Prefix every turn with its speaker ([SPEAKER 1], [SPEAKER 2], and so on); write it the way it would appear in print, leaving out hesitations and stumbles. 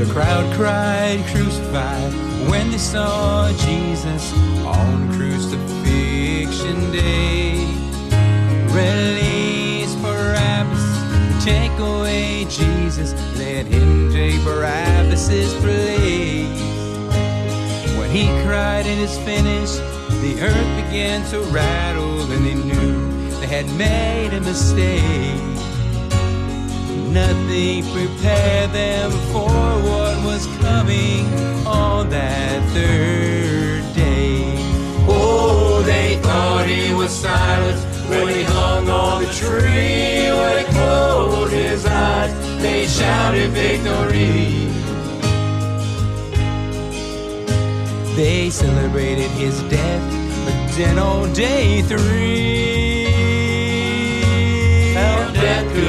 [SPEAKER 1] crowd cried, "Crucify," when they saw Jesus on crucifixion day. Release Barabbas, take away Jesus, let him take Barabbas's place. When he cried, "It is finished," the earth began to rattle, and they knew they had made a mistake. Nothing prepared them for what was coming on that third day. Oh, they thought he was silenced when he hung on the tree. When he closed his eyes, they shouted victory. They celebrated his death, but then on day 3, how death could